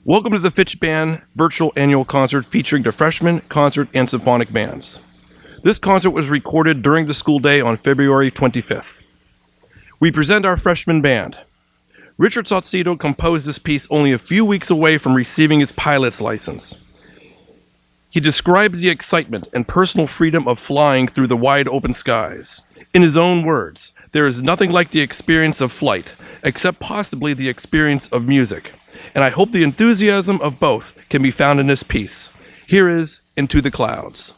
Welcome to the Fitch Band virtual annual concert featuring the freshman, concert, and symphonic bands. This concert was recorded during the school day on February 25th. We present our freshman band. Richard Saucedo composed this piece only a few weeks away from receiving his pilot's license. He describes the excitement and personal freedom of flying through the wide open skies. In his own words, there is nothing like the experience of flight, except possibly the experience of music. And I hope the enthusiasm of both can be found in this piece. Here is Into the Clouds.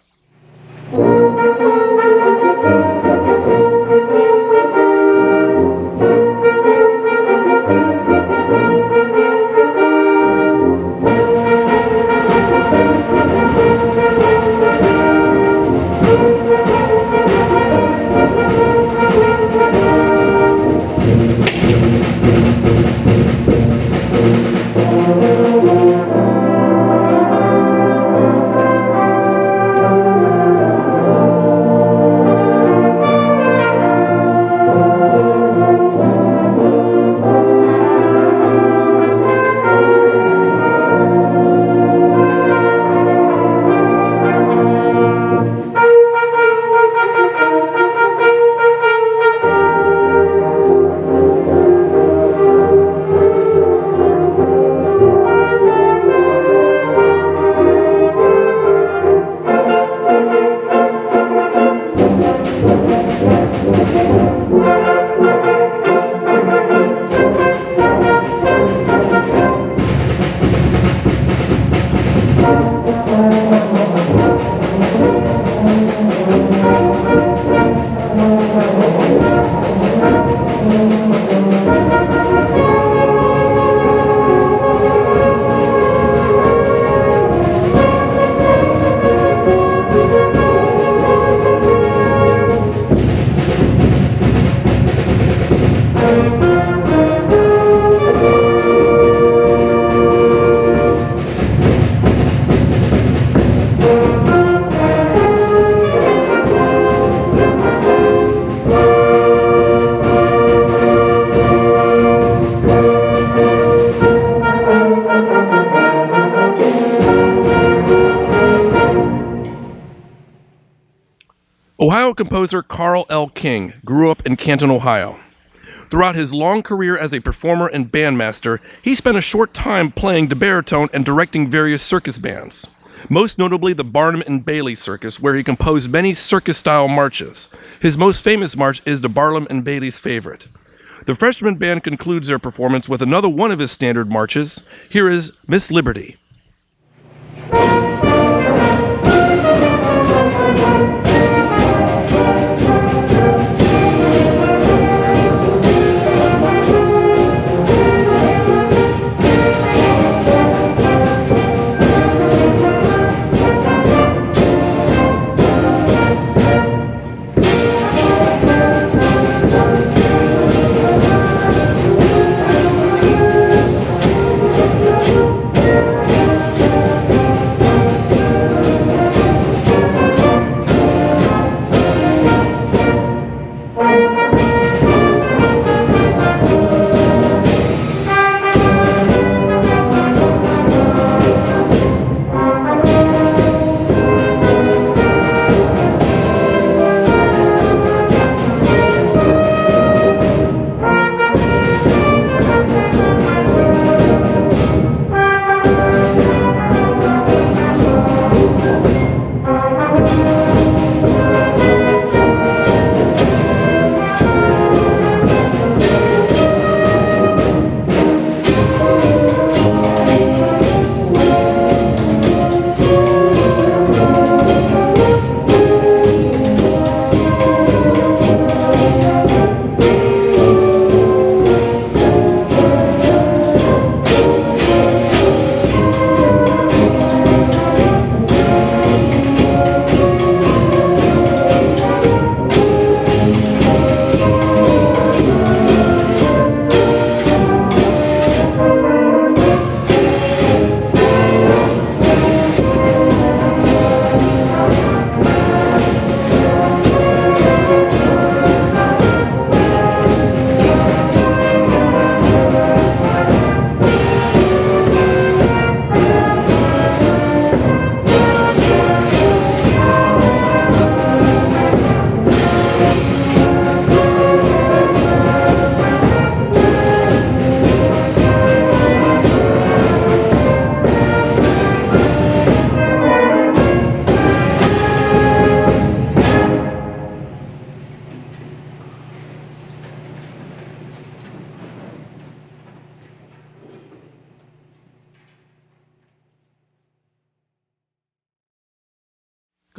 Ohio composer Carl L. King grew up in Canton, Ohio. Throughout his long career as a performer and bandmaster, he spent a short time playing the baritone and directing various circus bands, most notably the Barnum and Bailey Circus, where he composed many circus-style marches. His most famous march is the Barnum and Bailey's Favorite. The freshman band concludes their performance with another one of his standard marches. Here is Miss Liberty.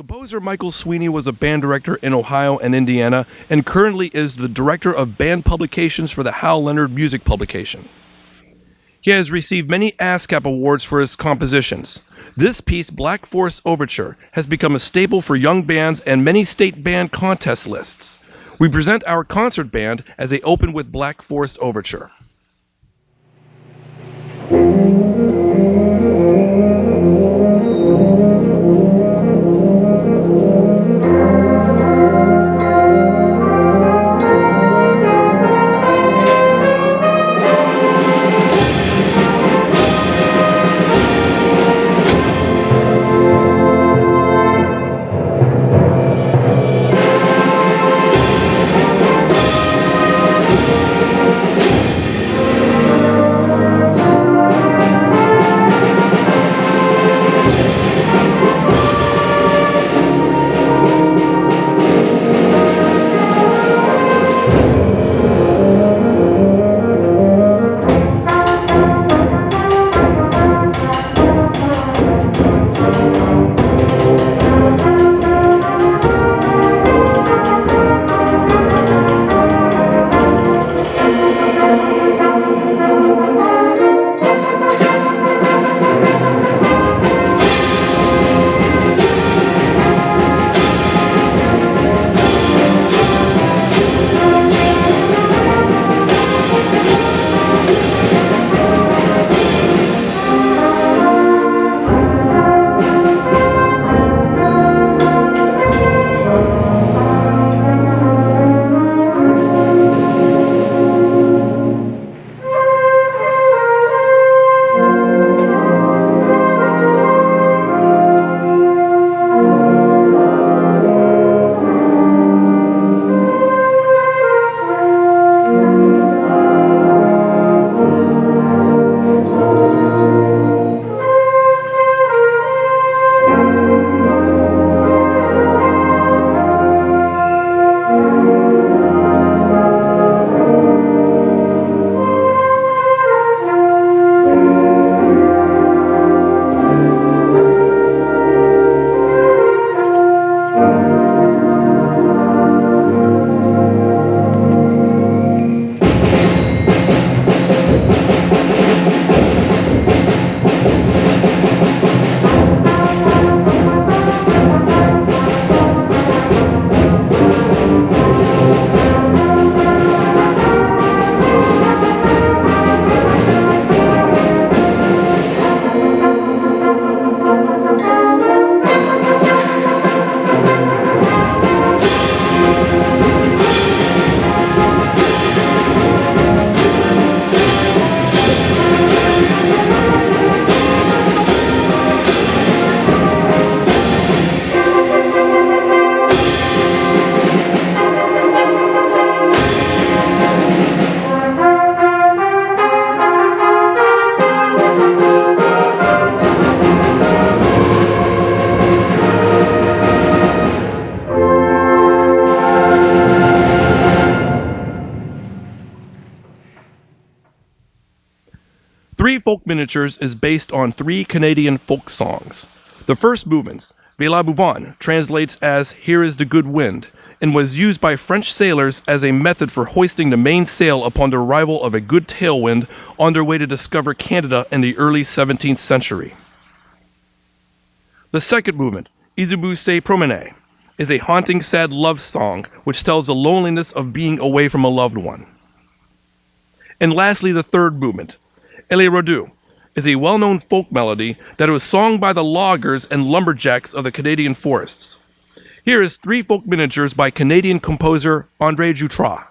Composer Michael Sweeney was a band director in Ohio and Indiana, and currently is the director of band publications for the Hal Leonard Music Publication. He has received many ASCAP awards for his compositions. This piece, Black Forest Overture, has become a staple for young bands and many state band contest lists. We present our concert band as they open with Black Forest Overture. Three Folk Miniatures is based on three Canadian folk songs. The first movement, Vela Bouvant, translates as Here is the Good Wind, and was used by French sailors as a method for hoisting the mainsail upon the arrival of a good tailwind on their way to discover Canada in the early 17th century. The second movement, Izubu se promene, is a haunting, sad love song which tells the loneliness of being away from a loved one. And lastly, the third movement, Elle Rodou, is a well-known folk melody that was sung by the loggers and lumberjacks of the Canadian forests. Here is Three Folk Miniatures by Canadian composer André Jutras.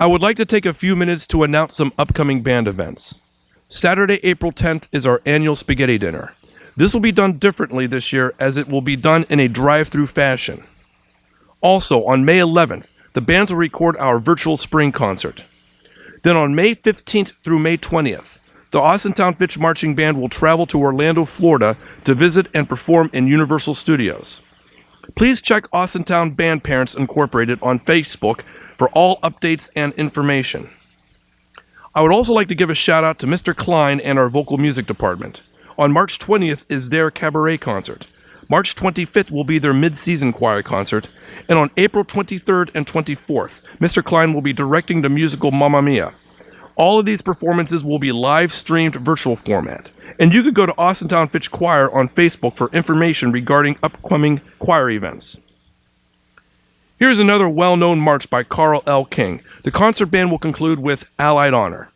I would like to take a few minutes to announce some upcoming band events. Saturday, April 10th is our annual spaghetti dinner. This will be done differently this year as it will be done in a drive-through fashion. Also, on May 11th, the bands will record our virtual spring concert. Then on May 15th through May 20th, the Austintown Fitch Marching Band will travel to Orlando, Florida to visit and perform in Universal Studios. Please check Austintown Band Parents Incorporated on Facebook for all updates and information. I would also like to give a shout out to Mr. Klein and our vocal music department. On March 20th is their cabaret concert. March 25th will be their mid-season choir concert, and on April 23rd and 24th, Mr. Klein will be directing the musical Mamma Mia. All of these performances will be live-streamed virtual format, and you could go to Austintown Fitch Choir on Facebook for information regarding upcoming choir events. Here's another well-known march by Carl L. King. The concert band will conclude with Allied Honor.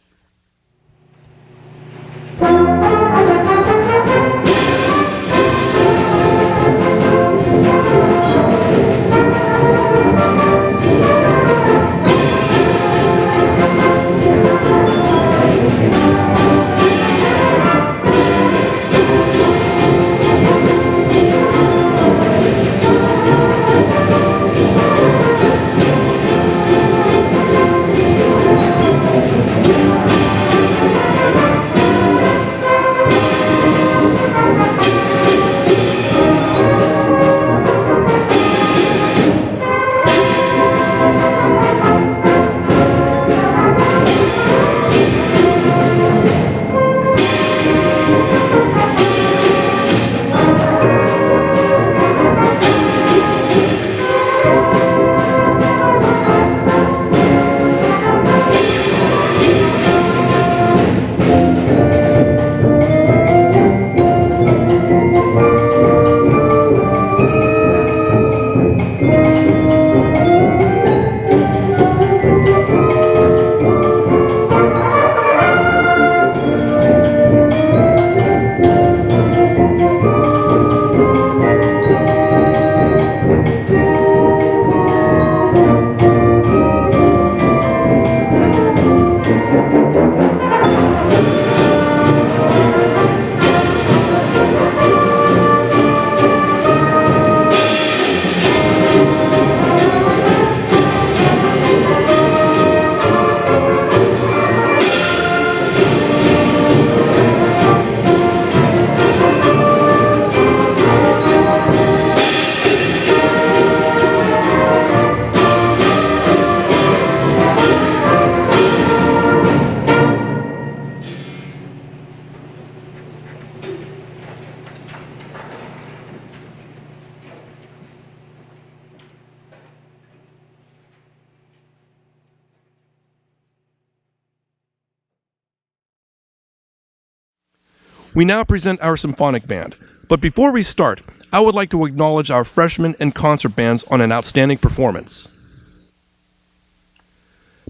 We now present our symphonic band, but before we start, I would like to acknowledge our freshmen and concert bands on an outstanding performance.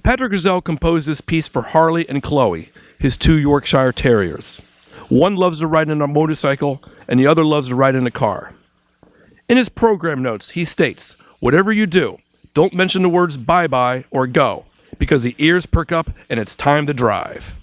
Patrick Griselle composed this piece for Harley and Chloe, his 2 Yorkshire Terriers. One loves to ride in a motorcycle, and the other loves to ride in a car. In his program notes, he states, "Whatever you do, don't mention the words bye-bye or go, because the ears perk up and it's time to drive."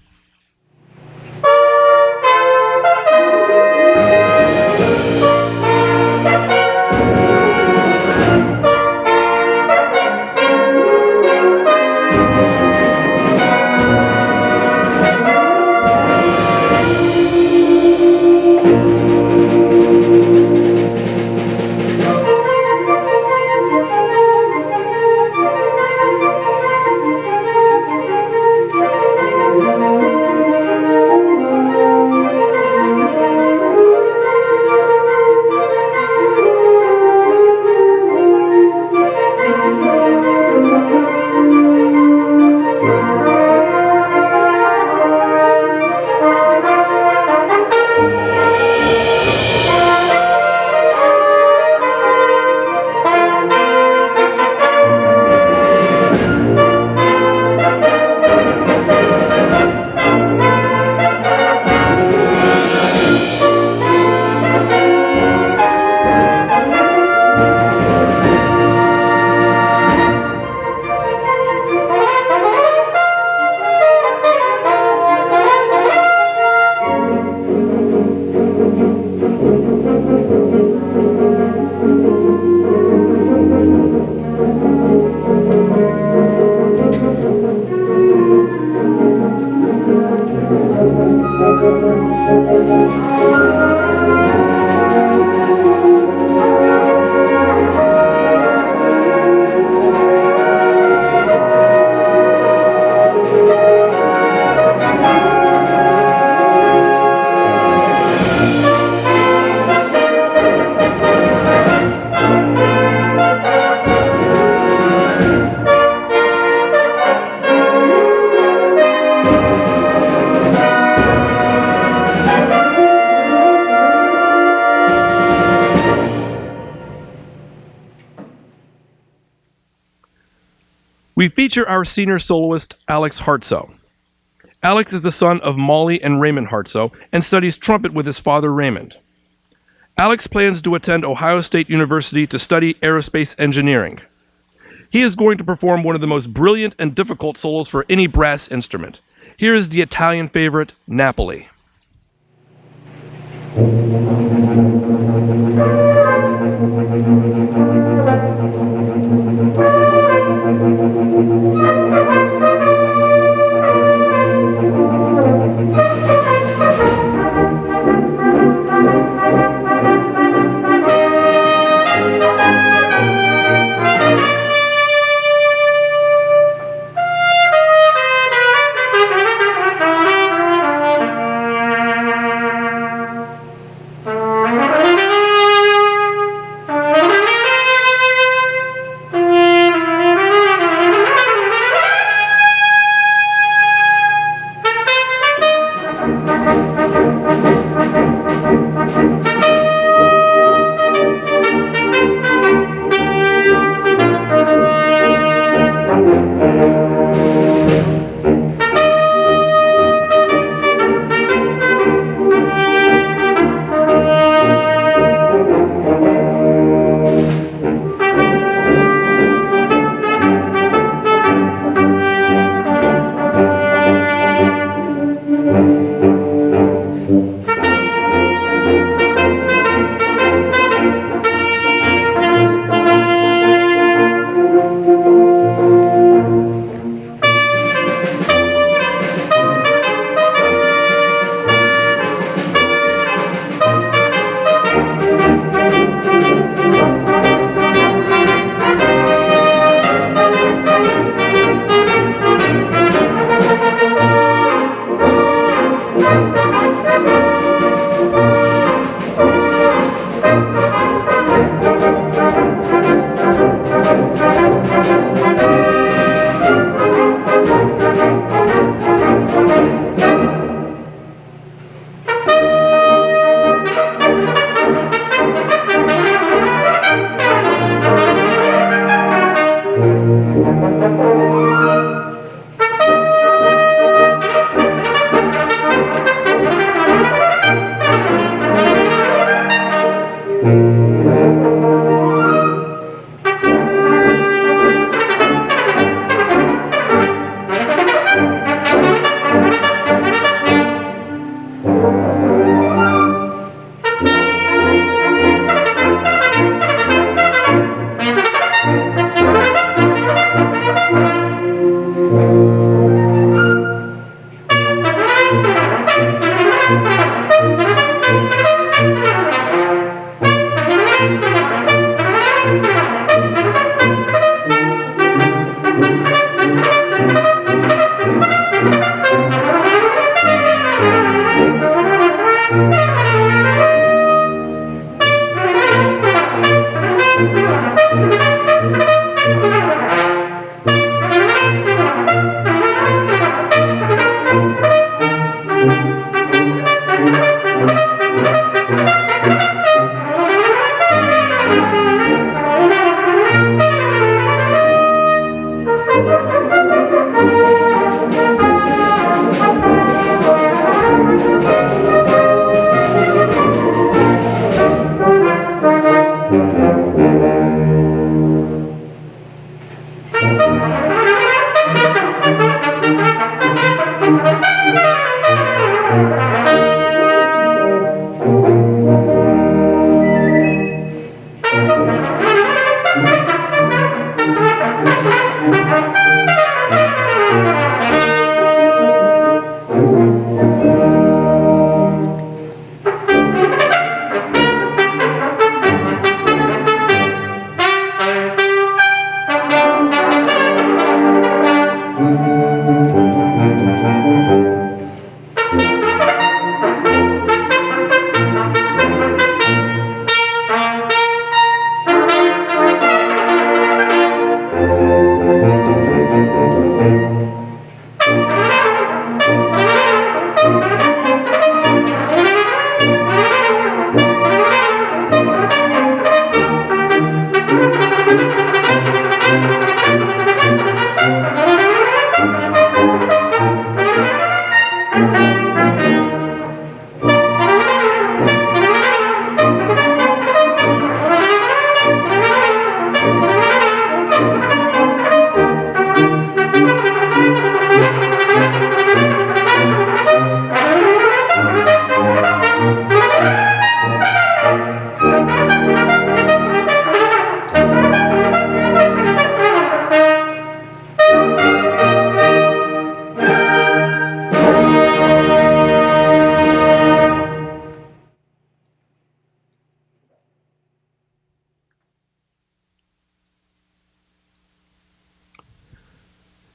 We feature our senior soloist, Alex Hartsoe. Alex is the son of Molly and Raymond Hartsoe and studies trumpet with his father, Raymond. Alex plans to attend Ohio State University to study aerospace engineering. He is going to perform one of the most brilliant and difficult solos for any brass instrument. Here is the Italian favorite, Napoli.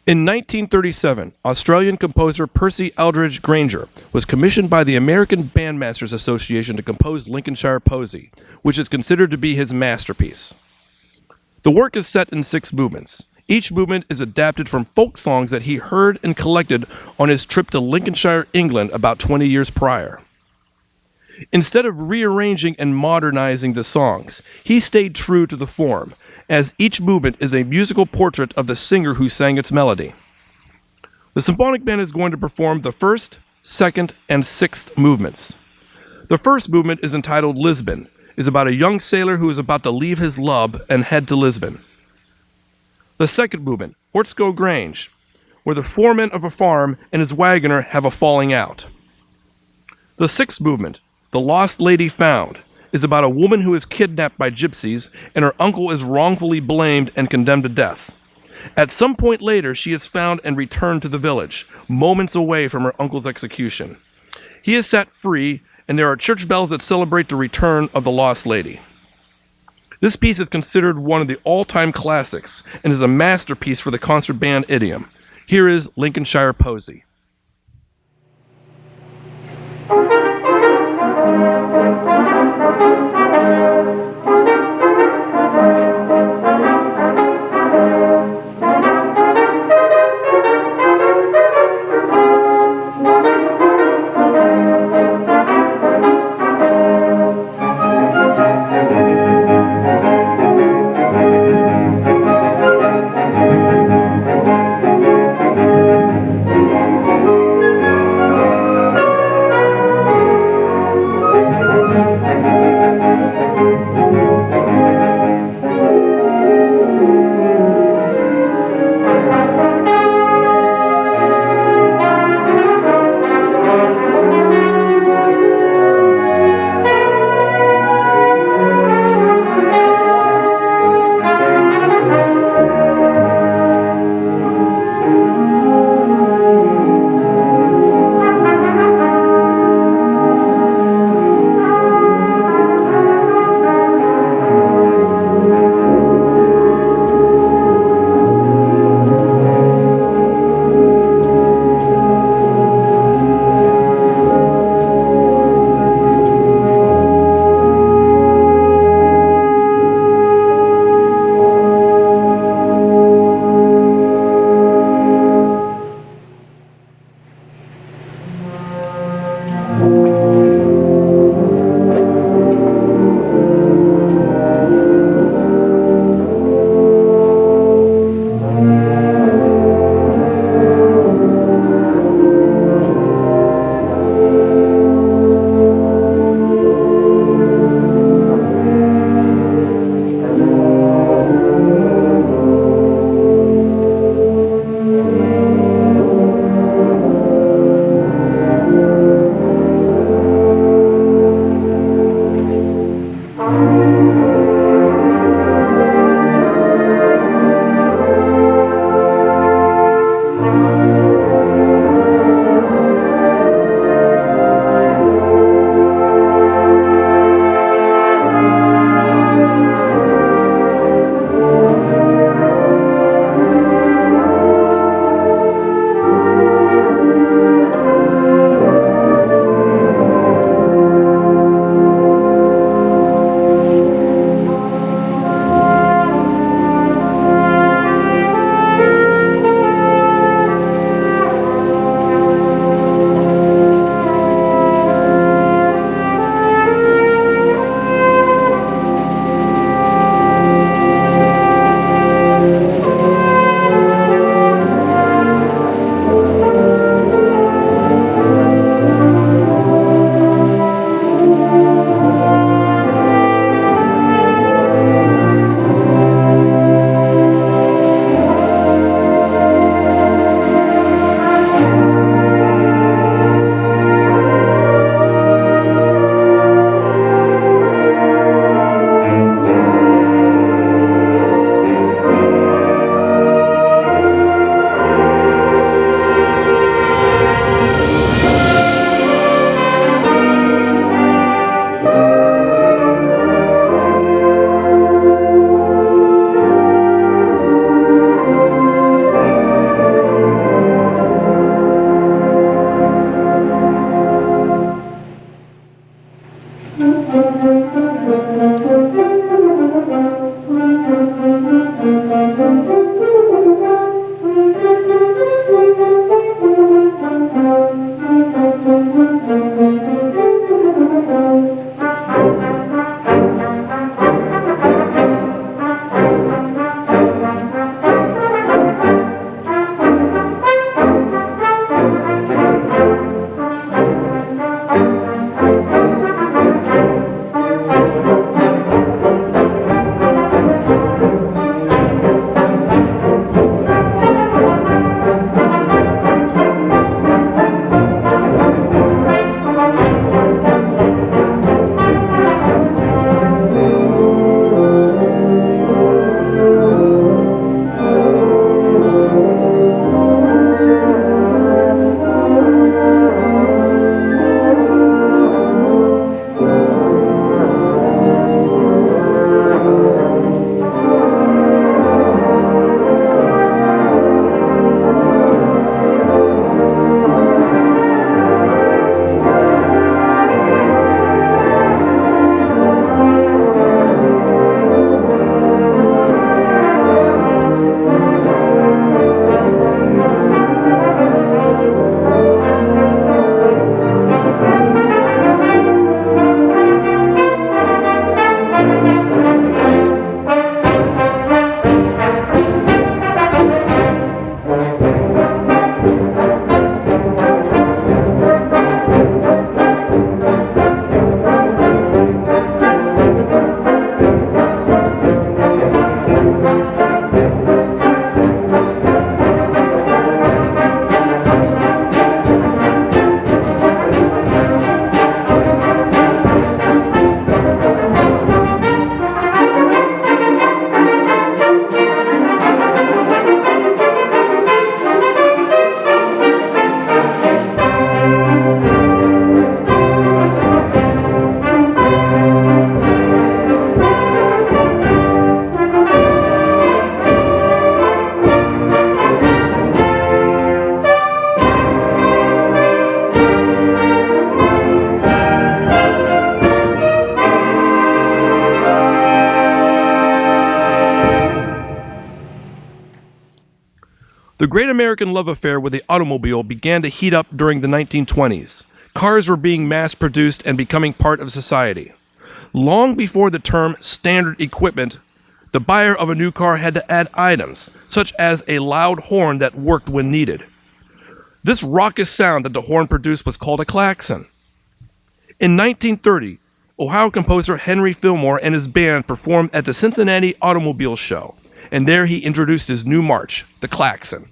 In 1937, Australian composer Percy Aldridge Granger was commissioned by the American Bandmasters Association to compose Lincolnshire Posy, which is considered to be his masterpiece. The work is set in 6 movements. Each movement is adapted from folk songs that he heard and collected on his trip to Lincolnshire, England, about 20 years prior. Instead of rearranging and modernizing the songs, he stayed true to the form, as each movement is a musical portrait of the singer who sang its melody. The symphonic band is going to perform the first, second, and sixth movements. The first movement is entitled Lisbon, is about a young sailor who is about to leave his love and head to Lisbon. The second movement, Hortsco Grange, where the foreman of a farm and his wagoner have a falling out. The sixth movement, The Lost Lady Found, is about a woman who is kidnapped by gypsies and her uncle is wrongfully blamed and condemned to death. At some point later, she is found and returned to the village, moments away from her uncle's execution. He is set free, and there are church bells that celebrate the return of the lost lady. This piece is considered one of the all-time classics and is a masterpiece for the concert band idiom. Here is Lincolnshire Posy. The great American love affair with the automobile began to heat up during the 1920s. Cars were being mass-produced and becoming part of society. Long before the term standard equipment, the buyer of a new car had to add items, such as a loud horn that worked when needed. This raucous sound that the horn produced was called a klaxon. In 1930, Ohio composer Henry Fillmore and his band performed at the Cincinnati Automobile Show, and there he introduced his new march, the Klaxon.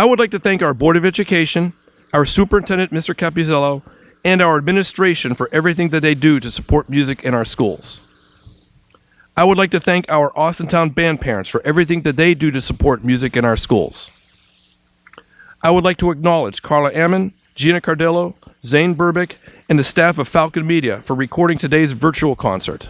would like to thank our Board of Education, our Superintendent, Mr. Capuzzello, and our administration for everything that they do to support music in our schools. I would like to thank our Austintown band parents for everything that they do to support music in our schools. I would like to acknowledge Carla Ammon, Gina Cardillo, Zane Burbick, and the staff of Falcon Media for recording today's virtual concert.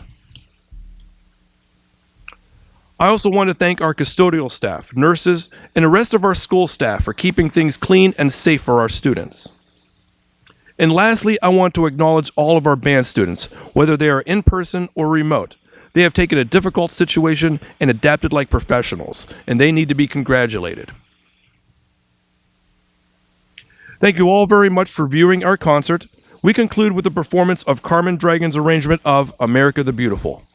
I also want to thank our custodial staff, nurses, and the rest of our school staff for keeping things clean and safe for our students. And lastly, I want to acknowledge all of our band students, whether they are in person or remote. They have taken a difficult situation and adapted like professionals, and they need to be congratulated. Thank you all very much for viewing our concert. We conclude with the performance of Carmen Dragon's arrangement of America the Beautiful.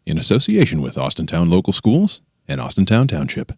in association with Austintown Local Schools and Austintown Township.